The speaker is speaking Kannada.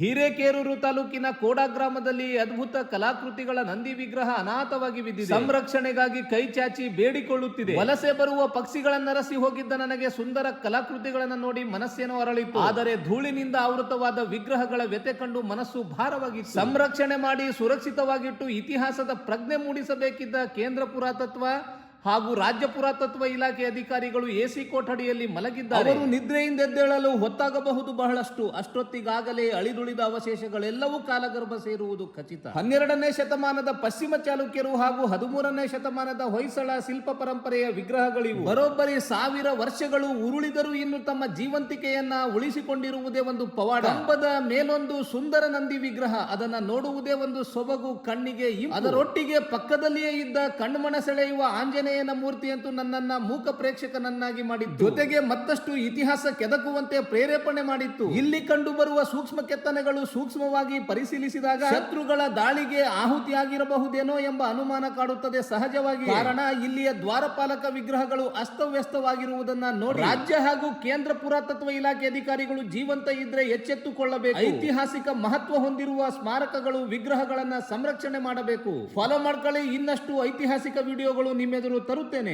ಹಿರೇಕೆರೂರು ತಾಲೂಕಿನ ಕೋಡಾ ಗ್ರಾಮದಲ್ಲಿ ಅದ್ಭುತ ಕಲಾಕೃತಿಗಳ ನಂದಿ ವಿಗ್ರಹ ಅನಾಥವಾಗಿ ಬಿದ್ದಿದೆ. ಸಂರಕ್ಷಣೆಗಾಗಿ ಕೈ ಚಾಚಿ ಬೇಡಿಕೊಳ್ಳುತ್ತಿದೆ. ವಲಸೆ ಬರುವ ಪಕ್ಷಿಗಳನ್ನರಸಿ ಹೋಗಿದ್ದ ನನಗೆ ಸುಂದರ ಕಲಾಕೃತಿಗಳನ್ನು ನೋಡಿ ಮನಸ್ಸೇನೋ ಅರಳಿತು. ಆದರೆ ಧೂಳಿನಿಂದ ಆವೃತವಾದ ವಿಗ್ರಹಗಳ ವ್ಯತೆ ಕಂಡು ಮನಸ್ಸು ಭಾರವಾಗಿತ್ತು. ಸಂರಕ್ಷಣೆ ಮಾಡಿ ಸುರಕ್ಷಿತವಾಗಿಟ್ಟು ಇತಿಹಾಸದ ಪ್ರಜ್ಞೆ ಮೂಡಿಸಬೇಕಿದ್ದ ಕೇಂದ್ರ ಪುರಾತತ್ವ ಹಾಗೂ ರಾಜ್ಯ ಪುರಾತತ್ವ ಇಲಾಖೆ ಅಧಿಕಾರಿಗಳು ಎಸಿ ಕೊಠಡಿಯಲ್ಲಿ ಮಲಗಿದ್ದಾರೆ. ಅವರು ನಿದ್ರೆಯಿಂದ ಎದ್ದೇಳಲು ಹೊತ್ತಾಗಬಹುದು ಬಹಳಷ್ಟು. ಅಷ್ಟೊತ್ತಿಗಾಗಲೇ ಅಳಿದುಳಿದ ಅವಶೇಷಗಳೆಲ್ಲವೂ ಕಾಲಗರ್ಭ ಸೇರುವುದು ಖಚಿತ. 12ನೇ ಶತಮಾನದ ಪಶ್ಚಿಮ ಚಾಲುಕ್ಯರು ಹಾಗೂ 13ನೇ ಶತಮಾನದ ಹೊಯ್ಸಳ ಶಿಲ್ಪ ಪರಂಪರೆಯ ವಿಗ್ರಹಗಳಿವು. ಬರೋಬ್ಬರಿ 1000 ವರ್ಷಗಳು ಉರುಳಿದರೂ ಇನ್ನು ತಮ್ಮ ಜೀವಂತಿಕೆಯನ್ನ ಉಳಿಸಿಕೊಂಡಿರುವುದೇ ಒಂದು ಪವಾಡ. ಕಂಬದ ಮೇಲೊಂದು ಸುಂದರ ನಂದಿ ವಿಗ್ರಹ, ಅದನ್ನ ನೋಡುವುದೇ ಒಂದು ಸೊಬಗು, ಕಣ್ಣಿಗೆ ಅದರೊಟ್ಟಿಗೆ ಪಕ್ಕದಲ್ಲಿಯೇ ಇದ್ದ ಕಣ್ಮನ ಸೆಳೆಯುವ ಆಂಜನೇಯ ಮೂರ್ತಿಯಂತೂ ನನ್ನನ್ನ ಮೂಕ ಪ್ರೇಕ್ಷಕನನ್ನಾಗಿ ಮಾಡಿತ್ತು. ಜೊತೆಗೆ ಮತ್ತಷ್ಟು ಇತಿಹಾಸ ಕೆದಕುವಂತೆ ಪ್ರೇರೇಪಣೆ ಮಾಡಿತ್ತು. ಇಲ್ಲಿ ಕಂಡು ಬರುವ ಸೂಕ್ಷ್ಮ ಕೆತ್ತನೆಗಳು ಸೂಕ್ಷ್ಮವಾಗಿ ಪರಿಶೀಲಿಸಿದಾಗ ಶತ್ರುಗಳ ದಾಳಿಗೆ ಆಹುತಿಯಾಗಿರಬಹುದೇನೋ ಎಂಬ ಅನುಮಾನ ಕಾಡುತ್ತದೆ ಸಹಜವಾಗಿ. ಕಾರಣ ಇಲ್ಲಿಯ ದ್ವಾರಪಾಲಕ ವಿಗ್ರಹಗಳು ಅಸ್ತವ್ಯಸ್ತವಾಗಿರುವುದನ್ನ ನೋಡಿ ರಾಜ್ಯ ಹಾಗೂ ಕೇಂದ್ರ ಪುರಾತತ್ವ ಇಲಾಖೆ ಅಧಿಕಾರಿಗಳು ಜೀವಂತ ಇದ್ರೆ ಎಚ್ಚೆತ್ತುಕೊಳ್ಳಬೇಕು. ಐತಿಹಾಸಿಕ ಮಹತ್ವ ಹೊಂದಿರುವ ಸ್ಮಾರಕಗಳು, ವಿಗ್ರಹಗಳನ್ನ ಸಂರಕ್ಷಣೆ ಮಾಡಬೇಕು. ಫಾಲೋ ಮಾಡ್ಕೊಳ್ಳಿ, ಇನ್ನಷ್ಟು ಐತಿಹಾಸಿಕ ವಿಡಿಯೋಗಳು ನಿಮ್ಮೆದುರು ತರುತ್ತೇನೆ.